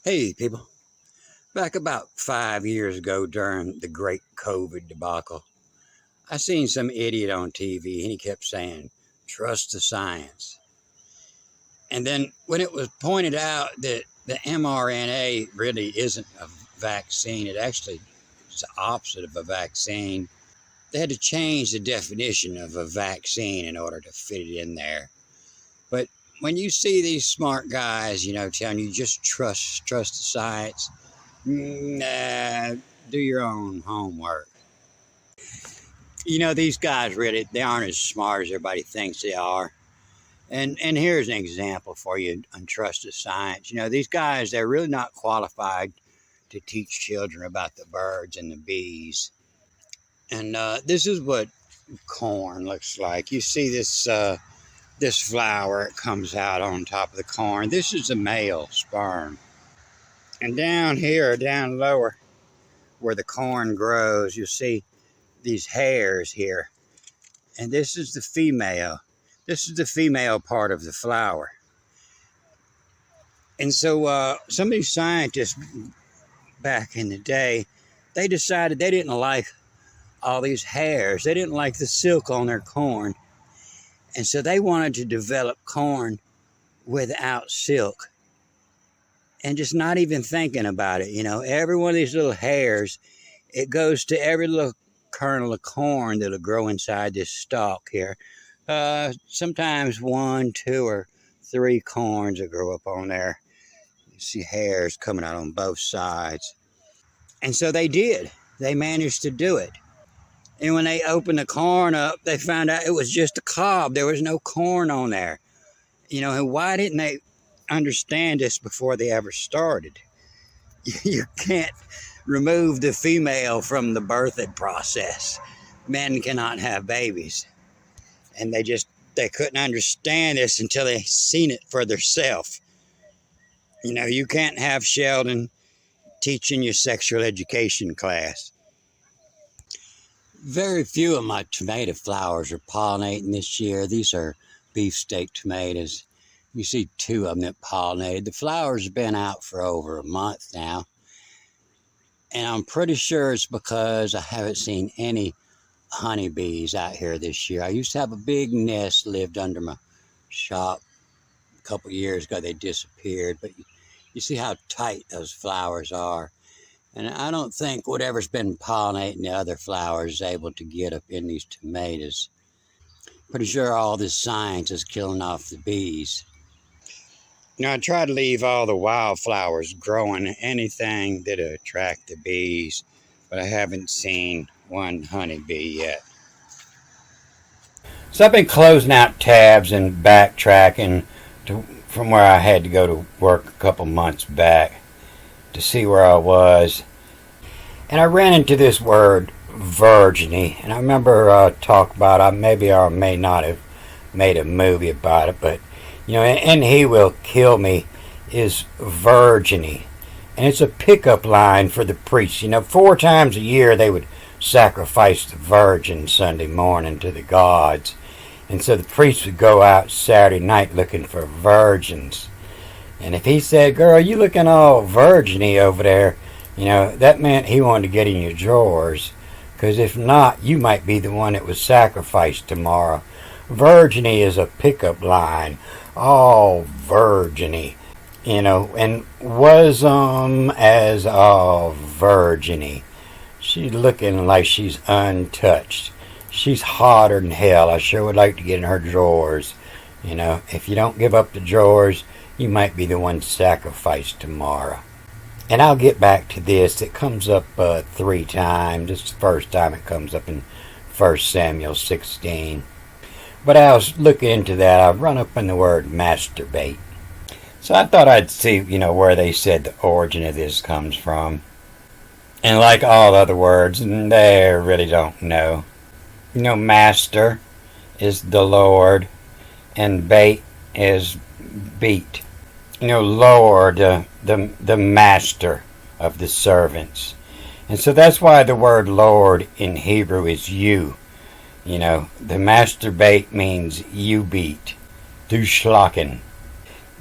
Hey, people. Back about 5 years ago during the great COVID debacle, I seen some idiot on TV and he kept saying, trust the science. And then when it was pointed out that the mRNA really isn't a vaccine, it actually is the opposite of a vaccine, they had to change the definition of a vaccine in order to fit it in there. But when you see these smart guys, telling you just trust the science, nah, do your own homework. These guys really, they aren't as smart as everybody thinks they are. And here's an example for you on trusted science. These guys, they're really not qualified to teach children about the birds and the bees. And this is what corn looks like. You see this flower, it comes out on top of the corn. This is a male sperm. And down here, down lower, where the corn grows, you'll see these hairs here. And this is the female. This is the female part of the flower. And so some of these scientists back in the day, they decided they didn't like all these hairs. They didn't like the silk on their corn. And so they wanted to develop corn without silk. And just not even thinking about it. Every one of these little hairs, it goes to every little kernel of corn that'll grow inside this stalk here. Sometimes 1, 2, or 3 corns that grow up on there. You see hairs coming out on both sides. And so they did. They managed to do it. And when they opened the corn up, they found out it was just a cob. There was no corn on there. And why didn't they understand this before they ever started? You can't remove the female from the birthing process. Men cannot have babies. And they couldn't understand this until they seen it for themselves. You can't have Sheldon teaching your sexual education class. Very few of my tomato flowers are pollinating this year. These are beefsteak tomatoes. You see 2 of them that pollinated. The flowers have been out for over a month now. And I'm pretty sure it's because I haven't seen any honeybees out here this year. I used to have a big nest lived under my shop. A couple years ago they disappeared, but you see how tight those flowers are. And I don't think whatever's been pollinating the other flowers is able to get up in these tomatoes. Pretty sure all this science is killing off the bees. I try to leave all the wildflowers growing, anything that'll attract the bees, but I haven't seen one honeybee yet. So I've been closing out tabs and backtracking from where I had to go to work a couple months back to see where I was. And I ran into this word, virginity. And I remember talk about it. Maybe I may not have made a movie about it, but and He Will Kill Me is virginity. And it's a pickup line for the priests. 4 times a year they would sacrifice the virgin Sunday morning to the gods. And so the priests would go out Saturday night looking for virgins. And if he said, girl, you looking all virginy over there, that meant he wanted to get in your drawers. Because if not, you might be the one that was sacrificed tomorrow. Virginity is a pickup line. All virginity. And was as all virginity. She's looking like she's untouched. She's hotter than hell. I sure would like to get in her drawers. If you don't give up the drawers, you might be the one sacrificed tomorrow. And I'll get back to this. It comes up 3 times. It's the first time it comes up in 1 Samuel 16. But I was looking into that. I've run up on the word masturbate. So I thought I'd see, where they said the origin of this comes from. And like all other words, they really don't know. Master is the Lord, and bait is beat. Lord, the master of the servants. And so that's why the word Lord in Hebrew is you. The masturbate means you beat. Du schlacken.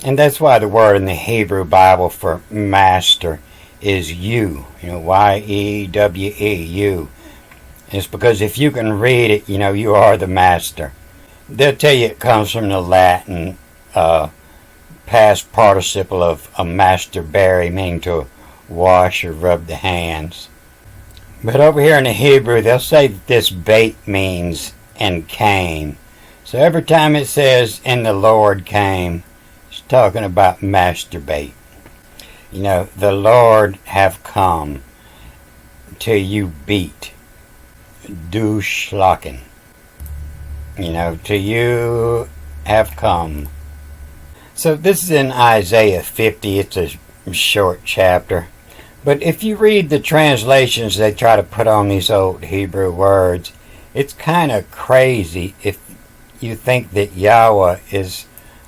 And that's why the word in the Hebrew Bible for master is you. Y-E-W-E, you. It's because if you can read it, you are the master. They'll tell you it comes from the Latin past participle of a masturbare, meaning to wash or rub the hands. But over here in the Hebrew, they'll say that this bait means and came. So every time it says, and the Lord came, it's talking about masturbate. The Lord have come to you beat. Du schlacken. To you have come. So this is in Isaiah 50. It's a short chapter. But if you read the translations they try to put on these old Hebrew words, it's kind of crazy if you think that Yahweh is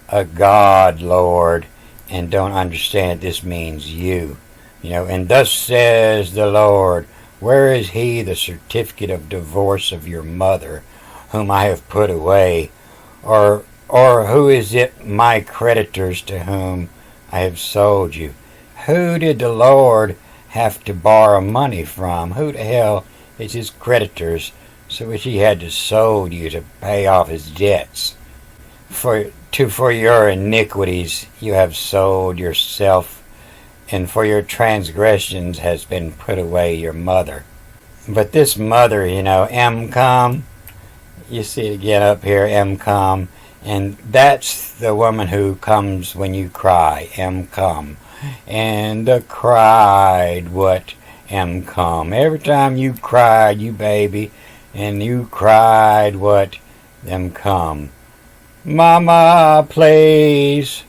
a God, Lord, and don't understand this means you. And thus says the Lord, where is he, the certificate of divorce of your mother, whom I have put away? Or who is it, my creditors, to whom I have sold you? Who did the Lord have to borrow money from? Who the hell is his creditors, so which he had to sold you to pay off his debts? For your iniquities you have sold yourself, and for your transgressions has been put away your mother. But this mother, Emcom, you see it again up here, Emcom, and that's the woman who comes when you cry, Emcom. And cried what Emcom. Every time you cried, you baby, and you cried what Emcom. Mama, please.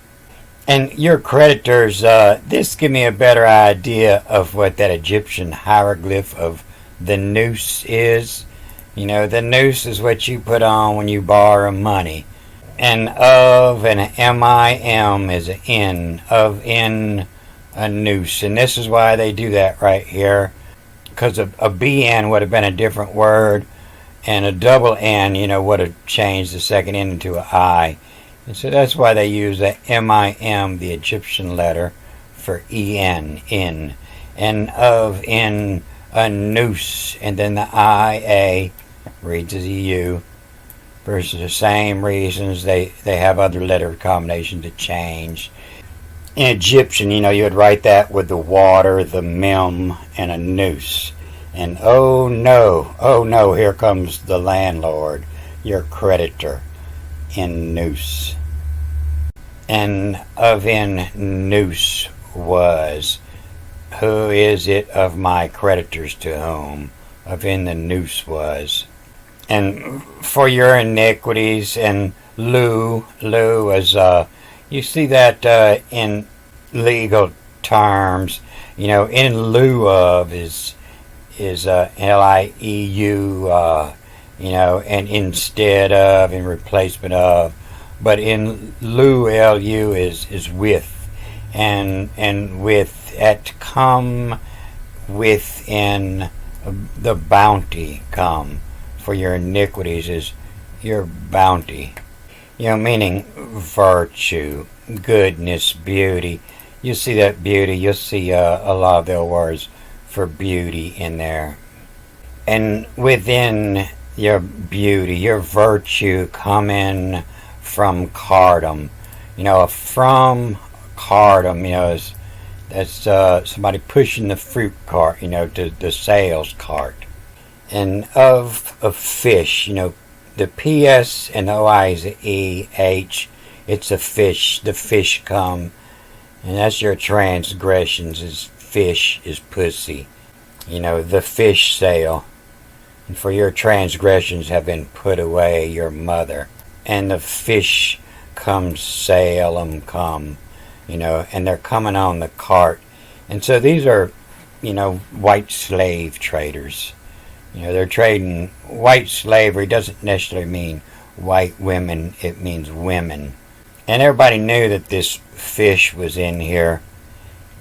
And your creditors, this give me a better idea of what that Egyptian hieroglyph of the noose is. The noose is what you put on when you borrow money. And of and an M-I-M is an N, of in a noose. And this is why they do that right here. Because a B-N would have been a different word. And a double N, would have changed the second N into an I. And so that's why they use the M-I-M, the Egyptian letter, for E-N, in. And of in a noose. And then the I-A reads as a U. For the same reasons, they have other letter combinations to change. In Egyptian, you would write that with the water, the mem, and a noose. And oh no, here comes the landlord, your creditor, in noose. And of in noose was, who is it of my creditors to whom? Of in the noose was. And for your iniquities, and lieu is, you see that in legal terms, in lieu of is L-I-E-U, and instead of, in replacement of. But in lieu, L-U is with, and with, at come within the bounty come. For your iniquities is your bounty. Meaning virtue, goodness, beauty. You see that beauty, you'll see a lot of the words for beauty in there. And within your beauty, your virtue coming from cardum. From cardum, is that's somebody pushing the fruit cart, to the sales cart. And of a fish, the PS and OI is EH. It's a fish. The fish come. And that's your transgressions. Is fish is pussy. The fish sale. And for your transgressions have been put away your mother. And the fish come sail 'em come. And they're coming on the cart. And so these are, white slave traders. They're trading. White slavery doesn't necessarily mean white women, it means women. And everybody knew that this fish was in here,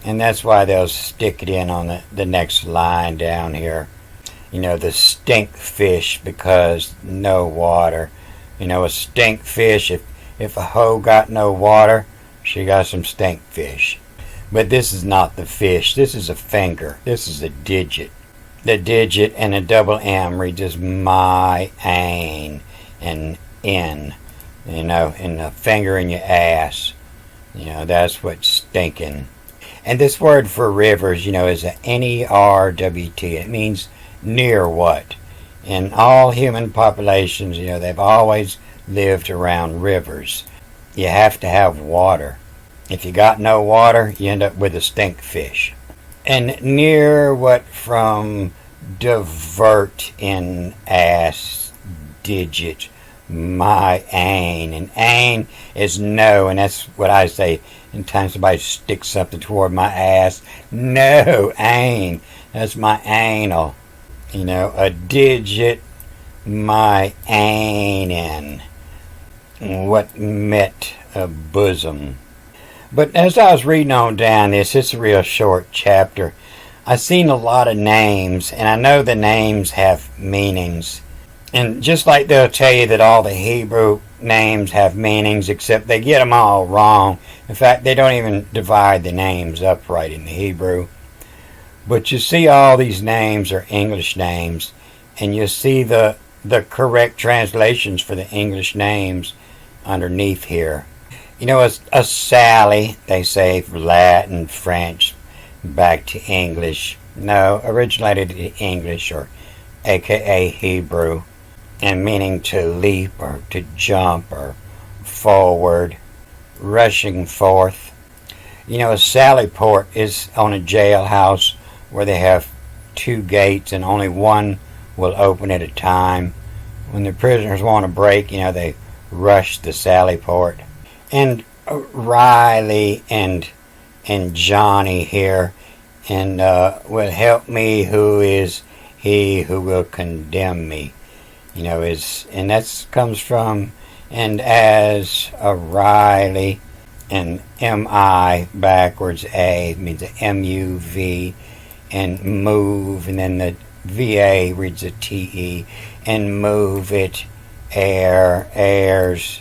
and that's why they'll stick it in on the next line down here. The stink fish, because no water. A stink fish, if a hoe got no water, She got some stink fish. But this is not the fish. This is a finger. This is a digit. The digit and a double M reads as my ain and in. And the finger in your ass. That's what's stinking. And this word for rivers, is a N-E-R-W-T. It means near what? In all human populations, they've always lived around rivers. You have to have water. If you got no water, you end up with a stink fish. And near what from divert in ass digit my ain. And ain is no, and that's what I say anytime somebody sticks something toward my ass. No, ain. That's my anal. A digit my ain in. What met a bosom. But as I was reading on down this, it's a real short chapter. I seen a lot of names, and I know the names have meanings. And just like they'll tell you that all the Hebrew names have meanings, except they get them all wrong. In fact, they don't even divide the names up right in the Hebrew. But you see all these names are English names, and you see the correct translations for the English names underneath here. A Sally, they say, for Latin, French, back to English. No, originated in English, or aka Hebrew, and meaning to leap or to jump or forward, rushing forth. A Sally port is on a jailhouse where they have two gates and only one will open at a time. When the prisoners want to break, they rush the Sally port. And Riley and Johnny here, and will help me who is he who will condemn me. And that comes from, and as a Riley, and M-I backwards A means a M-U-V, and move, and then the V-A reads a T-E, and move it, heirs,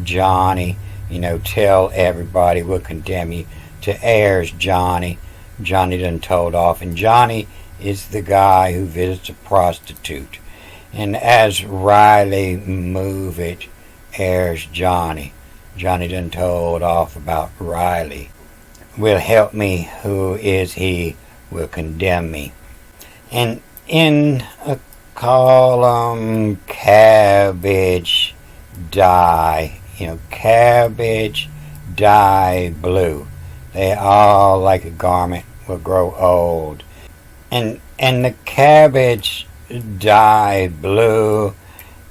Johnny, tell everybody we'll condemn you, to heirs Johnny. Johnny done told off, and Johnny is the guy who visits a prostitute. And as Riley move it, heirs Johnny. Johnny done told off about Riley. Will help me who is he will condemn me. And in a column, cabbage dye, cabbage dye blue. They all, like a garment, will grow old. And the cabbage dye blue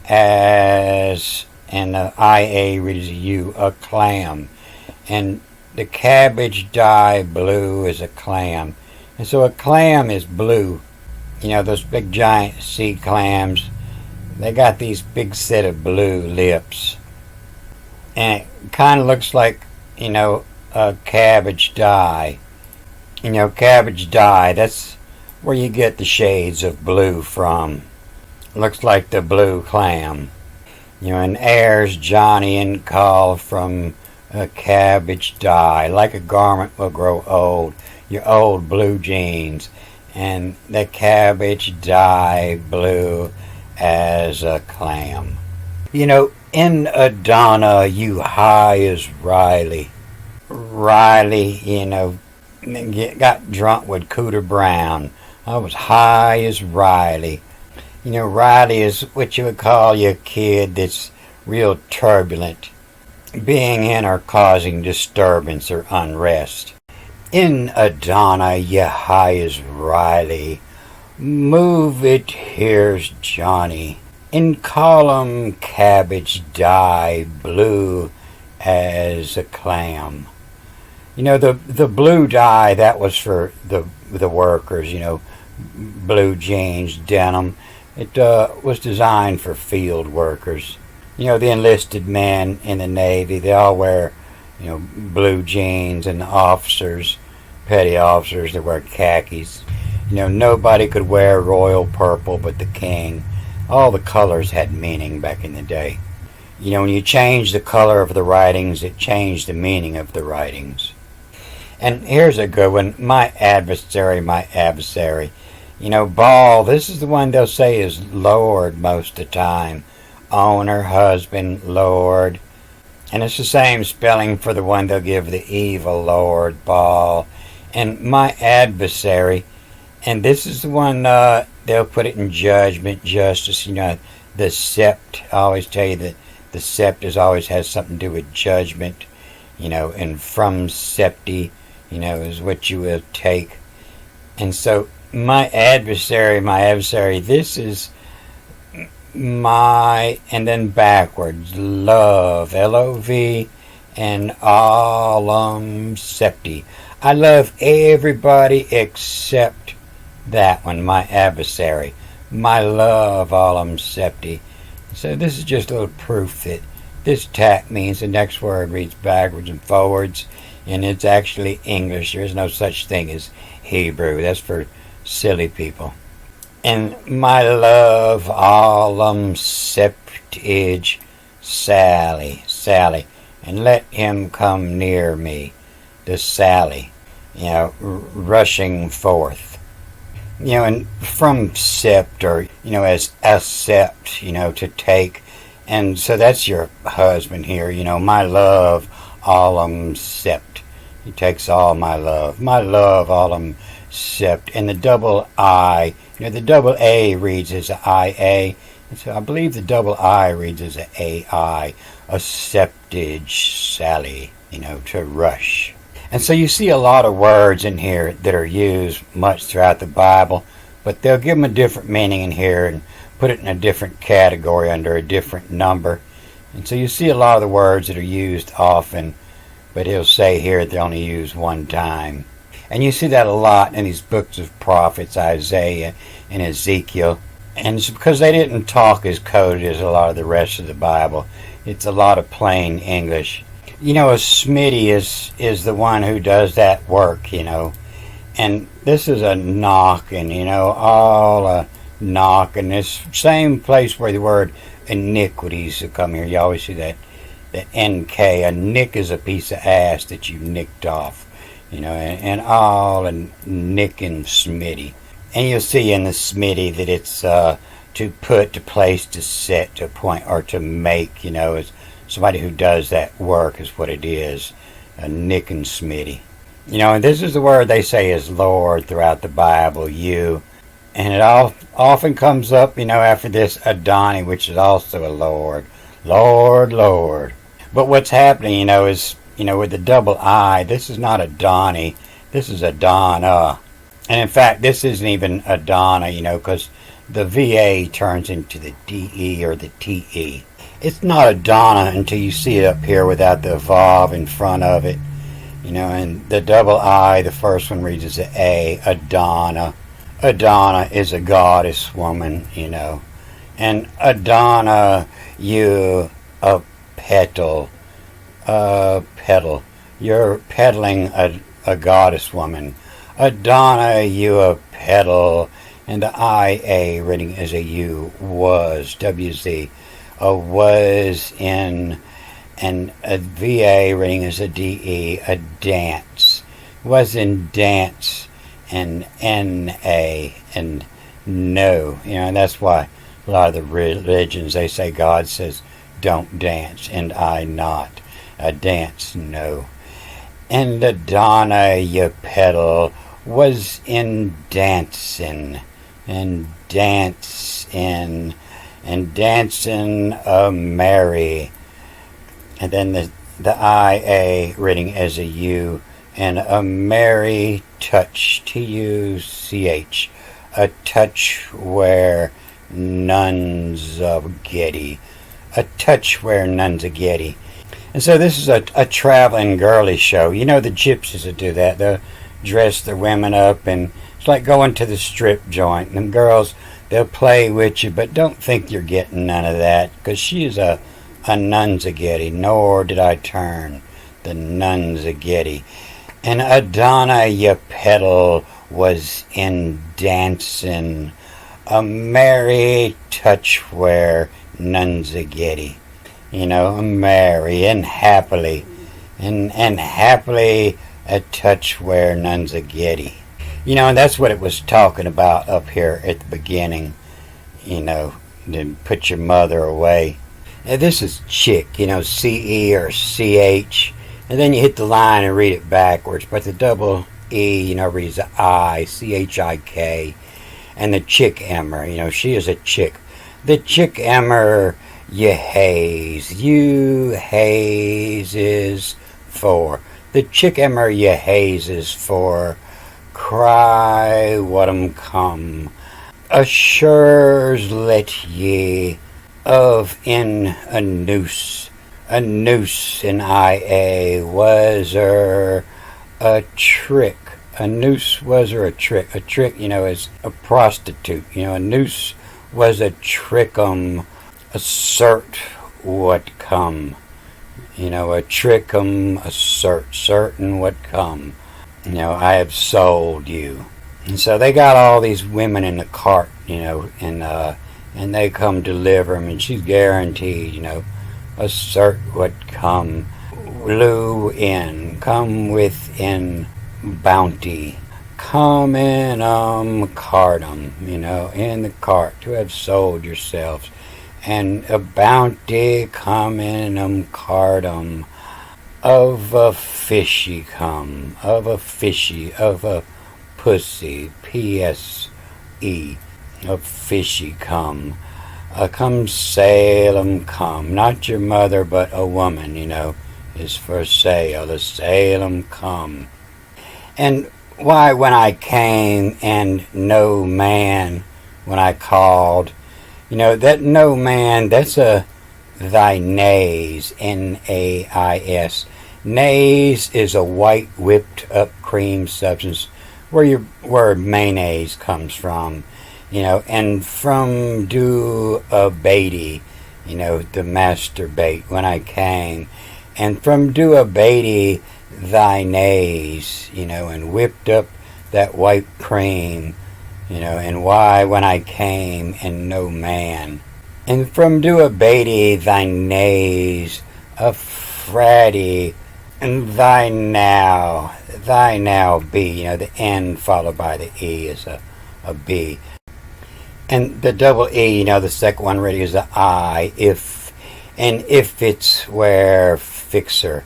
as, and the IA reads U, a clam. And the cabbage dye blue is a clam. And so a clam is blue. Those big giant sea clams, they got these big set of blue lips. And it kind of looks like, a cabbage dye. Cabbage dye, that's where you get the shades of blue from. Looks like the blue clam. And heirs Johnny and call from a cabbage dye. Like a garment will grow old, your old blue jeans. And the cabbage dye blue as a clam. In Adana, you high as Riley. Riley, got drunk with Cooter Brown. I was high as Riley. Riley is what you would call your kid that's real turbulent, being in or causing disturbance or unrest. In Adana, you high as Riley. Move it, here's Johnny. In column, cabbage dye blue as a clam. The blue dye, that was for the workers, blue jeans, denim. It was designed for field workers. The enlisted men in the Navy, they all wear, blue jeans, and the officers, petty officers, they wear khakis. Nobody could wear royal purple but the king. All the colors had meaning back in the day. When you change the color of the writings, it changed the meaning of the writings. And here's a good one. My adversary, my adversary. Baal, this is the one they'll say is Lord most of the time. Owner, husband, Lord. And it's the same spelling for the one they'll give the evil Lord, Baal. And my adversary, and this is the one they'll put it in judgment, justice. The sept, I always tell you that the sept always has something to do with judgment. And from septi, is what you will take. And so my adversary, this is my, and then backwards, love, L-O-V, and alum septi. I love everybody except that one, my adversary. My love, alum septi. So this is just a little proof that this tack means the next word reads backwards and forwards, and it's actually English. There is no such thing as Hebrew. That's for silly people. And my love, alum septige, Sally, and let him come near me, the Sally, rushing forth. And from sept, or, as accept, to take. And so that's your husband here, my love, alum sept. He takes all my love, alum sept. And the double I, the double A reads as a IA. And so I believe the double I reads as a AI, a septage Sally, to rush. And so you see a lot of words in here that are used much throughout the Bible, but they'll give them a different meaning in here and put it in a different category under a different number. And so you see a lot of the words that are used often, but he'll say here they only use one time. And you see that a lot in these books of prophets, Isaiah and Ezekiel. And it's because they didn't talk as coded as a lot of the rest of the Bible. It's a lot of plain English. A Smitty is the one who does that work, And this is a knocking, all a knock. And this same place where the word iniquities will come here. You always see that, the NK. A nick is a piece of ass that you nicked off. And all a nick and Smitty. And you'll see in the Smitty that it's to put, to place, to set, to point, or to make, it's somebody who does that work is what it is, a nick and Smitty. And this is the word they say is Lord throughout the Bible, you. And it often comes up, after this Adoni, which is also a Lord. Lord. But what's happening, is, with the double I, this is not Adoni, this is Adona. And in fact, this isn't even Adona, because the VA turns into the DE or the TE. It's not Adona until you see it up here without the vav in front of it. And the double I, the first one reads as A, Adona. Adona is a goddess woman, And Adona, you a petal. You're peddling a goddess woman. Adona, you a petal. And the IA reading as a U, was, WZ. Was in, and a VA reading as a DE, a dance. Was in dance, and NA, and no. And that's why a lot of the religions, they say God says, don't dance, and I not. A dance, no. And the Donna, you pedal, was in dancing, and dancing, and dancing a merry. And then the IA reading as a U, and a merry touch, TUCH, a touch where nuns of Getty, a touch where nuns of Getty. And so this is a traveling girly show. The gypsies that do that. They'll dress their women up, and it's like going to the strip joint. And girls, they'll play with you, but don't think you're getting none of that, because she is a nunzageti, nor did I turn the nunzageti. And Adonna, you pedal, was in dancing, a merry touch where nunzageti. merry and happily, and happily a touch where none's a giddy. And that's what it was talking about up here at the beginning, to put your mother away. Now, this is chick, C-E or C-H, and then you hit the line and read it backwards, but the double E, reads I, C-H-I-K, and the chick emmer, she is a chick. The chick emmer, you hazes for. The chick emmer, you hazes for. Cry what 'em come. Assures let ye of in a noose in IA was a trick. A noose was a trick. A trick, is a prostitute. A noose was a trickum. Assert what come. A trickum, assert, certain what come. I have sold you. And so they got all these women in the cart, and they come deliver them, and she's guaranteed, assert what come. Lou in, come within bounty. Come in cart 'em, in the cart, to have sold yourselves. And a bounty come in cart 'em. Of a fishy come, of a fishy, of a pussy, P-S-E, of fishy come. Come sail 'em come, not your mother but a woman, is for sale, a sail 'em come. And why when I came and no man, when I called, that no man, that's a thy nays, N-A-I-S. Nays is a white whipped up cream substance where mayonnaise comes from, and from do a baity, the masturbate when I came, and from do a baity thy nays, and whipped up that white cream, and why when I came and no man. And from do a baity thy nays, a fratty, and thy now be, the N followed by the E is a B. And the double E, the second one really is a I, if, and if it's where fixer.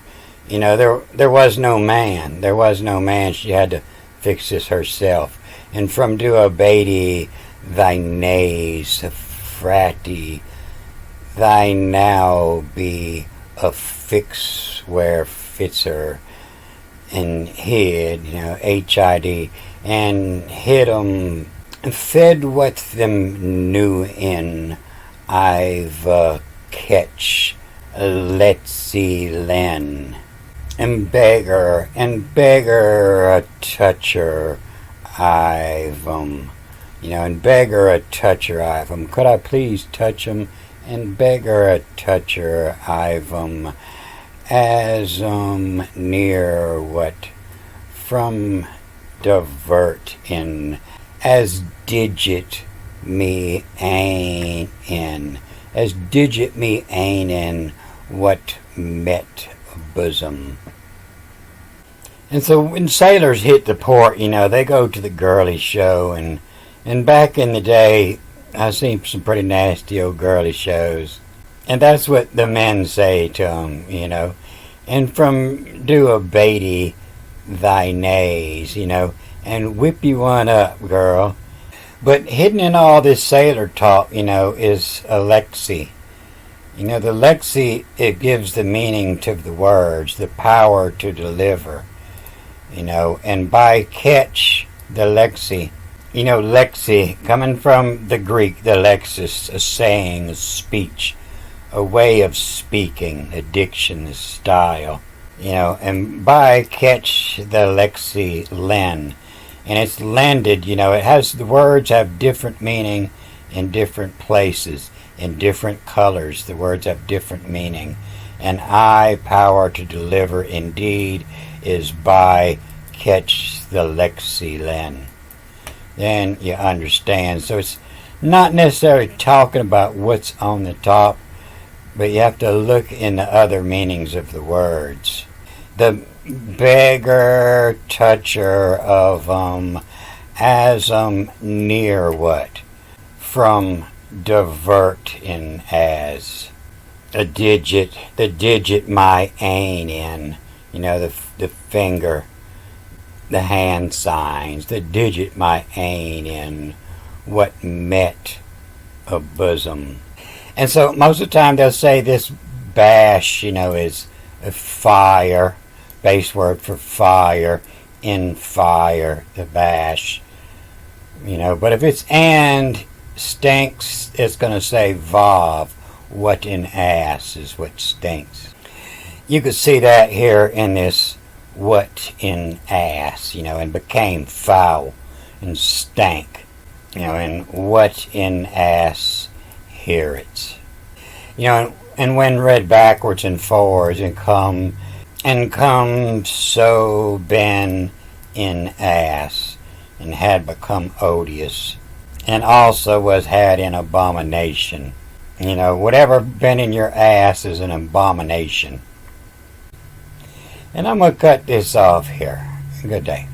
There was no man, she had to fix this herself. And from do a baity thy nays, fratty, thy now be a fix where fits her, and hid, H-I-D, and hid 'em, fed what them new in, I've catch, let's see len, and beggar a toucher, I've and beggar a toucher, I've could I please touch 'em, and beggar a toucher, I've as near what from divert in, as digit me ain't in, as digit me ain't in, what met bosom. And so when sailors hit the port, they go to the Girlie show, and back in the day, I've seen some pretty nasty old Girlie shows. And that's what the men say to them, And from do a baity thy nays, and whip you one up, girl. But hidden in all this sailor talk, is a lexi. The lexi, it gives the meaning to the words, the power to deliver, and by catch, the lexi. Lexi, coming from the Greek, the lexis, a saying, a speech, a way of speaking, a diction, a style, and by catch the lexi len, and it's lended, it has, the words have different meaning in different places, in different colors, the words have different meaning, and I power to deliver indeed is by catch the lexi len. Then you understand. So it's not necessarily talking about what's on the top, but you have to look in the other meanings of the words. The beggar toucher of as near what? From divert in as. The digit my ain in, the finger, the hand signs, the digit my ain in, what met a bosom. And so most of the time they'll say this bash, is a fire, base word for fire, in fire, the bash, but if it's and stinks, it's going to say vav. What in ass is what stinks. You could see that here in this what in ass, and became foul and stank, and what in ass hear it. And when read backwards in fours and come so been in ass and had become odious and also was had in abomination. Whatever been in your ass is an abomination. And I'm going to cut this off here. Good day.